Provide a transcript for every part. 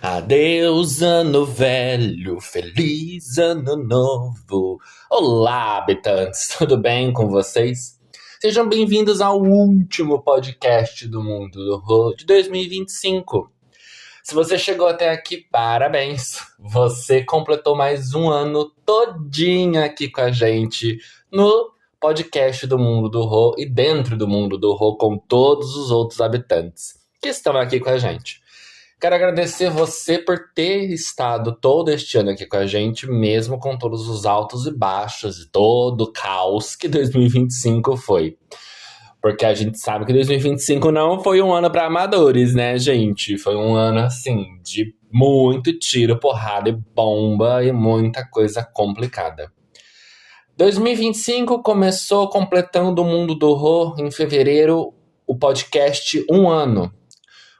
Adeus, ano velho, feliz ano novo. Olá, habitantes, tudo bem com vocês? Sejam bem-vindos ao último podcast do Mundo do Horror de 2025. Se você chegou até aqui, parabéns! Você completou mais um ano todinho aqui com a gente no podcast do Mundo do Horror e dentro do Mundo do Horror com todos os outros habitantes que estão aqui com a gente. Quero agradecer você por ter estado todo este ano aqui com a gente, mesmo com todos os altos e baixos e todo o caos que 2025 foi. Porque a gente sabe que 2025 não foi um ano para amadores, né, gente? Foi um ano, assim, de muito tiro, porrada e bomba e muita coisa complicada. 2025 começou completando o Mundo do Horror em fevereiro, o podcast Um Ano.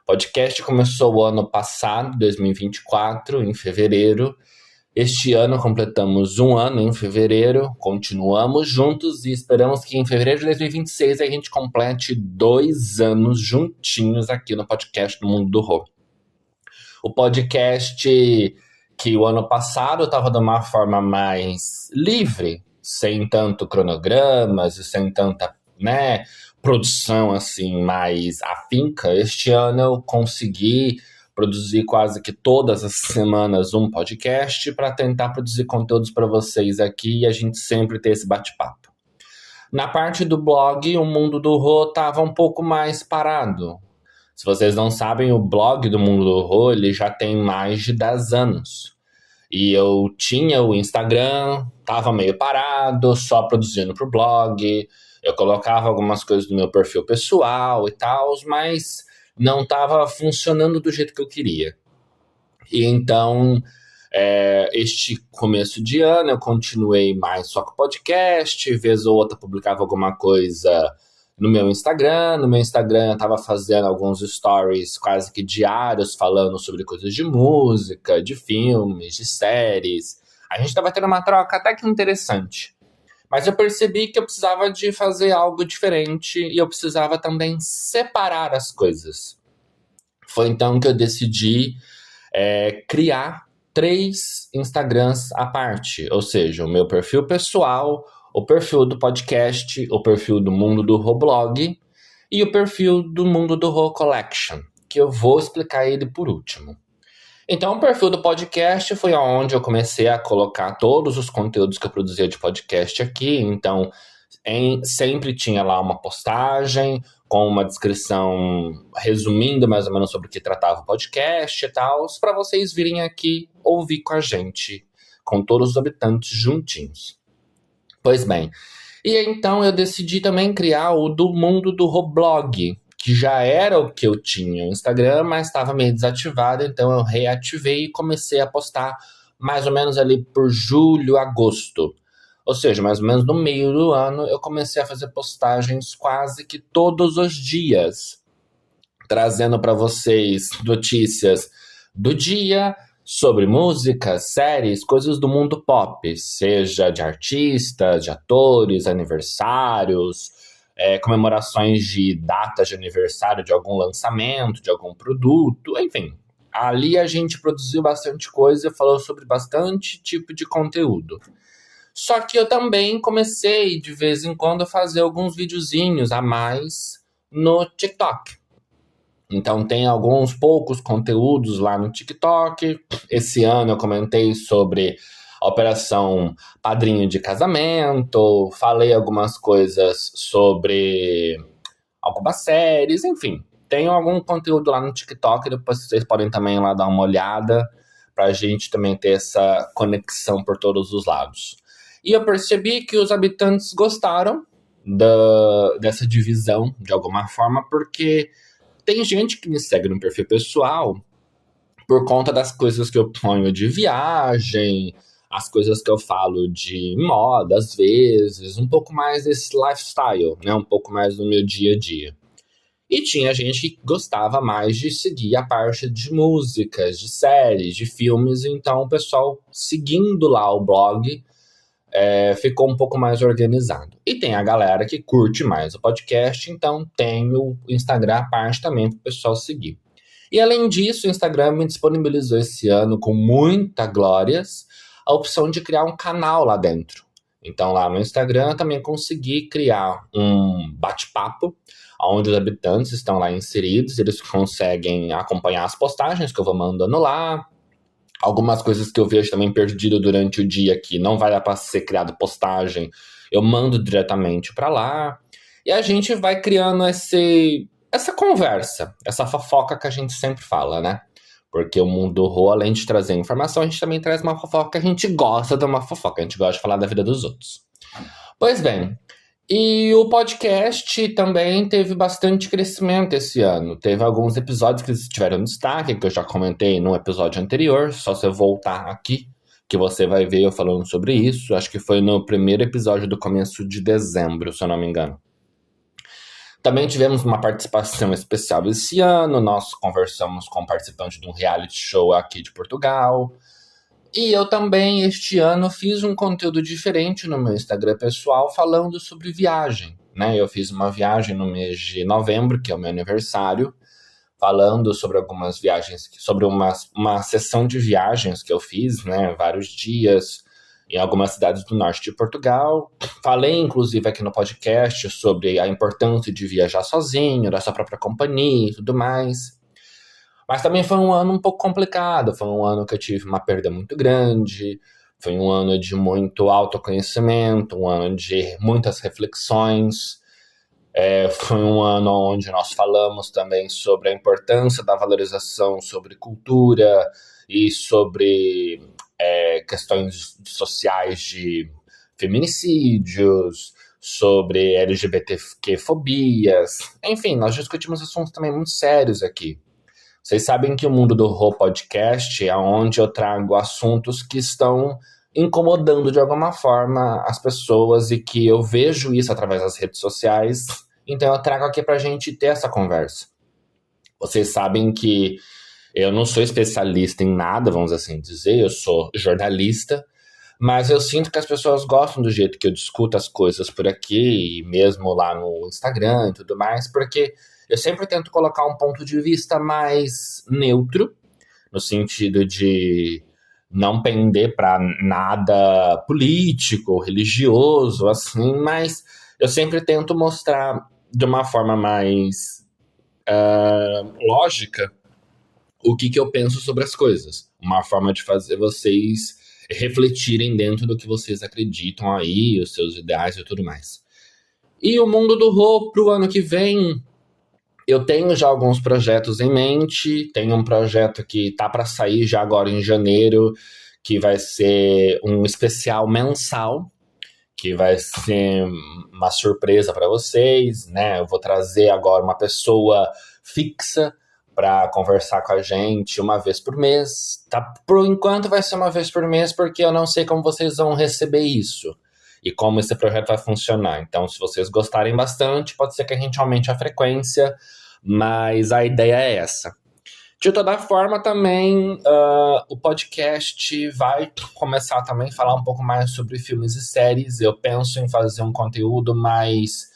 O podcast começou o ano passado, 2024, em fevereiro. Este ano completamos um ano em fevereiro, continuamos juntos e esperamos que em fevereiro de 2026 a gente complete 2 anos juntinhos aqui no podcast do Mundo do Horror. O podcast que o ano passado estava de uma forma mais livre, sem tanto cronogramas e sem tanta, produção assim mais afinca. Este ano eu consegui produzir quase que todas as semanas um podcast para tentar produzir conteúdos para vocês aqui e a gente sempre ter esse bate-papo. Na parte do blog, o Mundo do Horror estava um pouco mais parado. Se vocês não sabem, o blog do Mundo do Horror ele já tem mais de 10 anos. E eu tinha o Instagram, estava meio parado, só produzindo para o blog. Eu colocava algumas coisas do meu perfil pessoal e tal, mas não estava funcionando do jeito que eu queria. E então, este começo de ano, eu continuei mais só com o podcast, vez ou outra publicava alguma coisa no meu Instagram. No meu Instagram eu estava fazendo alguns stories quase que diários, falando sobre coisas de música, de filmes, de séries. A gente estava tendo uma troca até que interessante. Mas eu percebi que eu precisava de fazer algo diferente e eu precisava também separar as coisas. Foi então que eu decidi criar 3 Instagrams à parte. Ou seja, o meu perfil pessoal, o perfil do podcast, o perfil do Mundo do Horror Blog e o perfil do Mundo do Horror Collection, que eu vou explicar ele por último. Então, o perfil do podcast foi onde eu comecei a colocar todos os conteúdos que eu produzia de podcast aqui. Então, sempre tinha lá uma postagem com uma descrição resumindo mais ou menos sobre o que tratava o podcast e tal, para vocês virem aqui ouvir com a gente, com todos os habitantes juntinhos. Pois bem, e então eu decidi também criar o do Mundo do Horror Blog, que já era o que eu tinha no Instagram, mas estava meio desativado, então eu reativei e comecei a postar mais ou menos ali por julho, agosto. Ou seja, mais ou menos no meio do ano, eu comecei a fazer postagens quase que todos os dias, trazendo para vocês notícias do dia, sobre músicas, séries, coisas do mundo pop, seja de artistas, de atores, aniversários, comemorações de datas de aniversário de algum lançamento, de algum produto, enfim. Ali a gente produziu bastante coisa e falou sobre bastante tipo de conteúdo. Só que eu também comecei, de vez em quando, a fazer alguns videozinhos a mais no TikTok. Então tem alguns poucos conteúdos lá no TikTok. Esse ano eu comentei sobre a operação Padrinho de Casamento, falei algumas coisas sobre algumas séries, enfim. Tem algum conteúdo lá no TikTok, depois vocês podem também lá dar uma olhada, pra gente também ter essa conexão por todos os lados. E eu percebi que os habitantes gostaram dessa divisão, de alguma forma, porque tem gente que me segue no perfil pessoal por conta das coisas que eu ponho de viagem, as coisas que eu falo de moda, às vezes, um pouco mais desse lifestyle, né? Um pouco mais do meu dia a dia. E tinha gente que gostava mais de seguir a parte de músicas, de séries, de filmes, então o pessoal seguindo lá o blog ficou um pouco mais organizado. E tem a galera que curte mais o podcast, então tem o Instagram à parte também para o pessoal seguir. E além disso, o Instagram me disponibilizou esse ano, com muita glórias, a opção de criar um canal lá dentro. Então lá no Instagram eu também consegui criar um bate-papo, onde os habitantes estão lá inseridos, eles conseguem acompanhar as postagens que eu vou mandando lá, algumas coisas que eu vejo também perdido durante o dia que não vai dar para ser criado postagem, eu mando diretamente para lá. E a gente vai criando essa conversa, essa fofoca que a gente sempre fala, né? Porque o mundo do horror, além de trazer informação, a gente também traz uma fofoca, a gente gosta de uma fofoca, a gente gosta de falar da vida dos outros. Pois bem, e o podcast também teve bastante crescimento esse ano. Teve alguns episódios que tiveram destaque, que eu já comentei no episódio anterior. Só você voltar aqui, que você vai ver eu falando sobre isso. Acho que foi no primeiro episódio do começo de dezembro, se eu não me engano. Também tivemos uma participação especial esse ano. Nós conversamos com um participante de um reality show aqui de Portugal. E eu também, este ano, fiz um conteúdo diferente no meu Instagram pessoal falando sobre viagem, né? Eu fiz uma viagem no mês de novembro, que é o meu aniversário, falando sobre algumas viagens, sobre uma sessão de viagens que eu fiz, né? Vários dias em algumas cidades do norte de Portugal. Falei, inclusive, aqui no podcast sobre a importância de viajar sozinho, da sua própria companhia e tudo mais. Mas também foi um ano um pouco complicado, foi um ano que eu tive uma perda muito grande, foi um ano de muito autoconhecimento, um ano de muitas reflexões, foi um ano onde nós falamos também sobre a importância da valorização sobre cultura e sobre questões sociais de feminicídios, sobre LGBTQ-fobias, enfim, nós discutimos assuntos também muito sérios aqui. Vocês sabem que o Mundo do Horror Podcast é onde eu trago assuntos que estão incomodando de alguma forma as pessoas e que eu vejo isso através das redes sociais. Então eu trago aqui pra gente ter essa conversa. Vocês sabem que eu não sou especialista em nada, vamos assim dizer, eu sou jornalista, mas eu sinto que as pessoas gostam do jeito que eu discuto as coisas por aqui, e mesmo lá no Instagram e tudo mais, porque eu sempre tento colocar um ponto de vista mais neutro, no sentido de não pender para nada político, religioso, assim, mas eu sempre tento mostrar de uma forma mais lógica o que eu penso sobre as coisas. Uma forma de fazer vocês refletirem dentro do que vocês acreditam aí, os seus ideais e tudo mais. E o mundo do horror pro ano que vem, eu tenho já alguns projetos em mente. Tem um projeto que tá para sair já agora em janeiro, que vai ser um especial mensal, que vai ser uma surpresa para vocês, né? Eu vou trazer agora uma pessoa fixa para conversar com a gente uma vez por mês. Tá? Por enquanto vai ser uma vez por mês, porque eu não sei como vocês vão receber isso e como esse projeto vai funcionar. Então, se vocês gostarem bastante, pode ser que a gente aumente a frequência, mas a ideia é essa. De toda forma, também o podcast vai começar também a falar um pouco mais sobre filmes e séries. Eu penso em fazer um conteúdo mais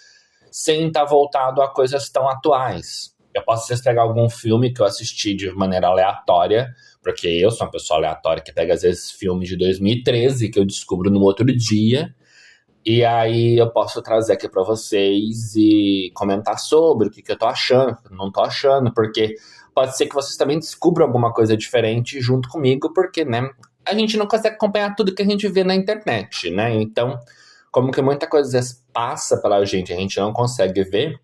sem estar voltado a coisas tão atuais. Eu posso às vezes pegar algum filme que eu assisti de maneira aleatória, porque eu sou uma pessoa aleatória que pega às vezes filmes de 2013 que eu descubro no outro dia, e aí eu posso trazer aqui para vocês e comentar sobre o que eu tô achando, não tô achando, porque pode ser que vocês também descubram alguma coisa diferente junto comigo, porque, né, a gente não consegue acompanhar tudo que a gente vê na internet, né? Então, como que muita coisa às vezes passa pela gente, a gente não consegue ver,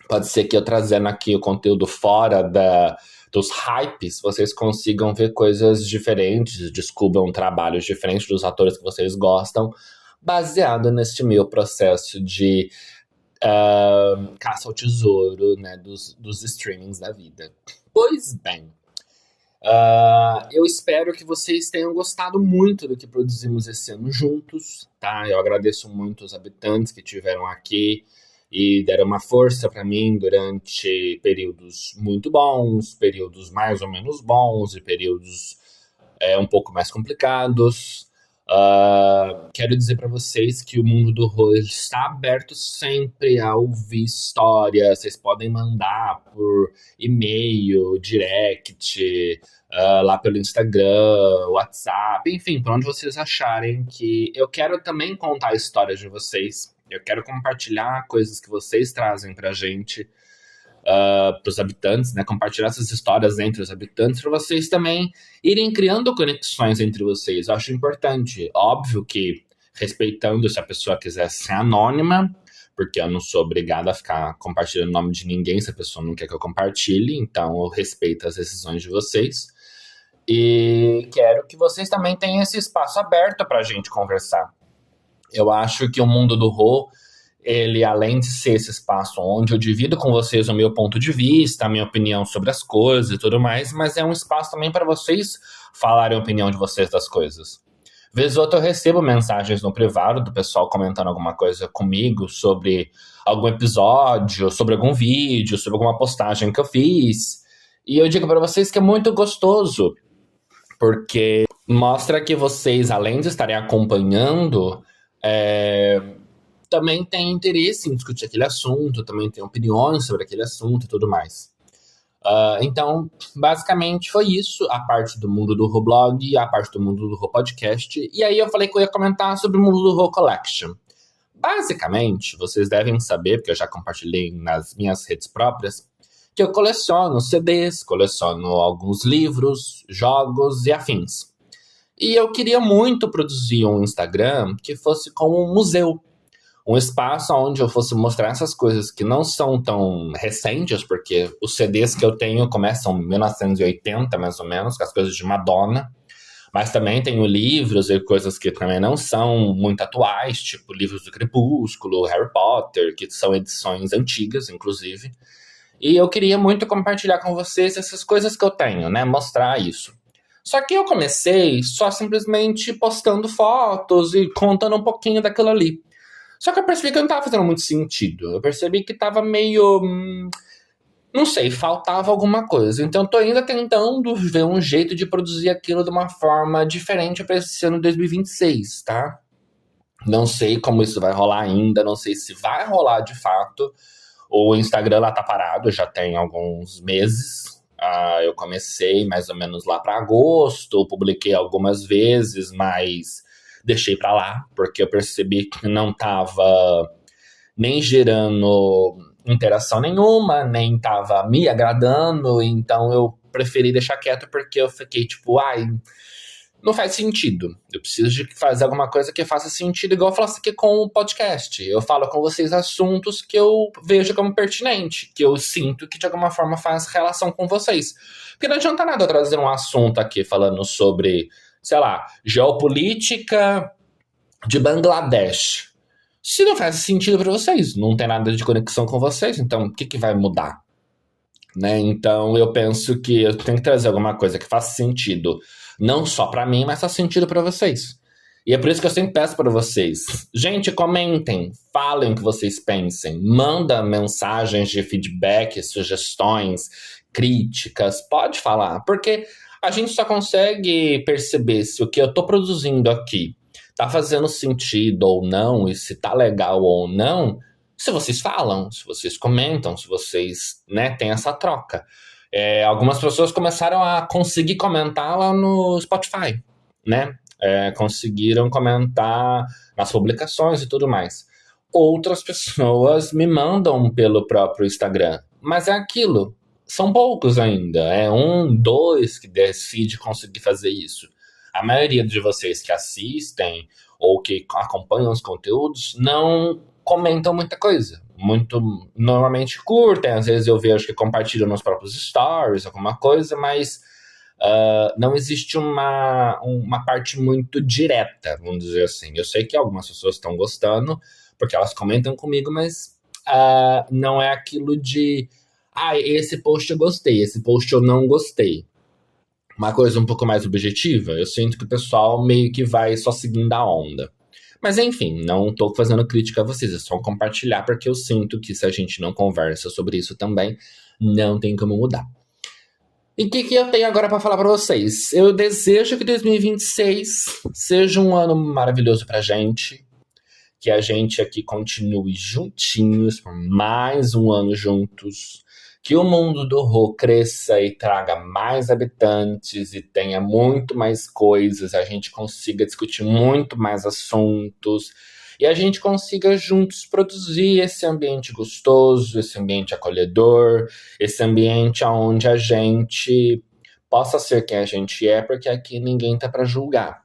pode ser que eu trazendo aqui o conteúdo fora dos hypes, vocês consigam ver coisas diferentes, descubram trabalhos diferentes dos atores que vocês gostam, baseado neste meu processo de caça ao tesouro, né, dos streamings da vida. Pois bem, eu espero que vocês tenham gostado muito do que produzimos esse ano juntos, tá? Eu agradeço muito os habitantes que estiveram aqui e deram uma força para mim durante períodos muito bons, períodos mais ou menos bons e períodos um pouco mais complicados. Quero dizer para vocês que o mundo do horror está aberto sempre a ouvir histórias. Vocês podem mandar por e-mail, direct, lá pelo Instagram, WhatsApp, enfim, por onde vocês acharem que eu quero também contar histórias de vocês. Eu quero compartilhar coisas que vocês trazem pra gente, para os habitantes, né? Compartilhar essas histórias entre os habitantes para vocês também irem criando conexões entre vocês. Eu acho importante. Óbvio que respeitando se a pessoa quiser ser anônima, porque eu não sou obrigada a ficar compartilhando o nome de ninguém se a pessoa não quer que eu compartilhe, então eu respeito as decisões de vocês. E quero que vocês também tenham esse espaço aberto para a gente conversar. Eu acho que o mundo do horror, ele, além de ser esse espaço onde eu divido com vocês o meu ponto de vista, a minha opinião sobre as coisas e tudo mais, mas é um espaço também para vocês falarem a opinião de vocês das coisas. Vez ou outra eu recebo mensagens no privado do pessoal comentando alguma coisa comigo sobre algum episódio, sobre algum vídeo, sobre alguma postagem que eu fiz. E eu digo para vocês que é muito gostoso, porque mostra que vocês, além de estarem acompanhando, também têm interesse em discutir aquele assunto, também têm opiniões sobre aquele assunto e tudo mais. Então, basicamente foi isso, a parte do mundo do horror blog, a parte do mundo do horror podcast, e aí eu falei que eu ia comentar sobre o mundo do horror collection. Basicamente, vocês devem saber, porque eu já compartilhei nas minhas redes próprias, que eu coleciono CDs, coleciono alguns livros, jogos e afins. E eu queria muito produzir um Instagram que fosse como um museu. Um espaço onde eu fosse mostrar essas coisas que não são tão recentes, porque os CDs que eu tenho começam em 1980, mais ou menos, com as coisas de Madonna. Mas também tenho livros e coisas que também não são muito atuais, tipo livros do Crepúsculo, Harry Potter, que são edições antigas, inclusive. E eu queria muito compartilhar com vocês essas coisas que eu tenho, né? Mostrar isso. Só que eu comecei só simplesmente postando fotos e contando um pouquinho daquilo ali. Só que eu percebi que não estava fazendo muito sentido. Eu percebi que estava meio... não sei, faltava alguma coisa. Então eu tô ainda tentando ver um jeito de produzir aquilo de uma forma diferente para esse ano 2026, tá? Não sei como isso vai rolar ainda, não sei se vai rolar de fato. O Instagram lá tá parado, já tem alguns meses. Eu comecei mais ou menos lá para agosto, publiquei algumas vezes, mas deixei pra lá, porque eu percebi que não tava nem gerando interação nenhuma, nem tava me agradando, então eu preferi deixar quieto, porque eu fiquei tipo, não faz sentido. Eu preciso de fazer alguma coisa que faça sentido, igual eu falasse aqui com o podcast. Eu falo com vocês assuntos que eu vejo como pertinente, que eu sinto que de alguma forma faz relação com vocês. Porque não adianta nada eu trazer um assunto aqui falando sobre, sei lá, geopolítica de Bangladesh. Se não faz sentido para vocês, não tem nada de conexão com vocês, então o que vai mudar? Né? Então eu penso que eu tenho que trazer alguma coisa que faça sentido, não só para mim, mas faça sentido para vocês. E é por isso que eu sempre peço para vocês, gente, comentem, falem o que vocês pensem, manda mensagens de feedback, sugestões, críticas, pode falar, porque a gente só consegue perceber se o que eu tô produzindo aqui tá fazendo sentido ou não, e se tá legal ou não, se vocês falam, se vocês comentam, se vocês, né, têm essa troca. Algumas pessoas começaram a conseguir comentar lá no Spotify, né? Conseguiram comentar nas publicações e tudo mais. Outras pessoas me mandam pelo próprio Instagram, mas é aquilo, são poucos ainda, é 1, 2 que decide conseguir fazer isso. A maioria de vocês que assistem ou que acompanham os conteúdos não comentam muita coisa. Normalmente curtem, às vezes eu vejo que compartilham nos próprios stories, alguma coisa, mas não existe uma parte muito direta, vamos dizer assim. Eu sei que algumas pessoas estão gostando, porque elas comentam comigo, mas não é aquilo de esse post eu gostei, esse post eu não gostei. Uma coisa um pouco mais objetiva, eu sinto que o pessoal meio que vai só seguindo a onda. Mas enfim, não tô fazendo crítica a vocês, é só compartilhar, porque eu sinto que se a gente não conversa sobre isso também, não tem como mudar. E o que eu tenho agora para falar para vocês? Eu desejo que 2026 seja um ano maravilhoso pra gente, que a gente aqui continue juntinhos por mais um ano juntos, que o mundo do horror cresça e traga mais habitantes e tenha muito mais coisas, a gente consiga discutir muito mais assuntos e a gente consiga juntos produzir esse ambiente gostoso, esse ambiente acolhedor, esse ambiente onde a gente possa ser quem a gente é, porque aqui ninguém tá para julgar.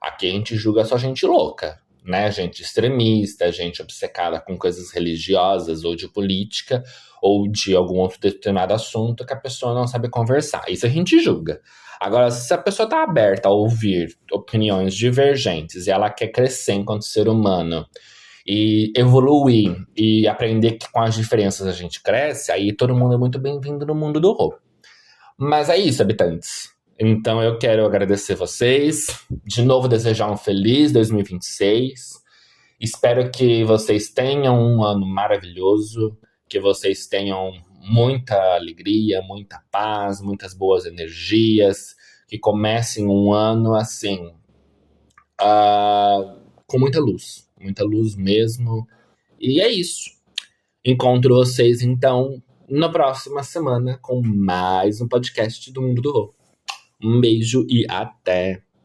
Aqui a gente julga só gente louca, né? Gente extremista, gente obcecada com coisas religiosas ou de política ou de algum outro determinado assunto que a pessoa não sabe conversar. Isso a gente julga. Agora, se a pessoa está aberta a ouvir opiniões divergentes e ela quer crescer enquanto ser humano e evoluir e aprender que com as diferenças a gente cresce, aí todo mundo é muito bem-vindo no mundo do horror. Mas é isso, habitantes. Então eu quero agradecer vocês, de novo desejar um feliz 2026. Espero que vocês tenham um ano maravilhoso, que vocês tenham muita alegria, muita paz, muitas boas energias, que comecem um ano assim, com muita luz mesmo. E é isso. Encontro vocês então na próxima semana com mais um podcast do Mundo do Horror. Um beijo e até!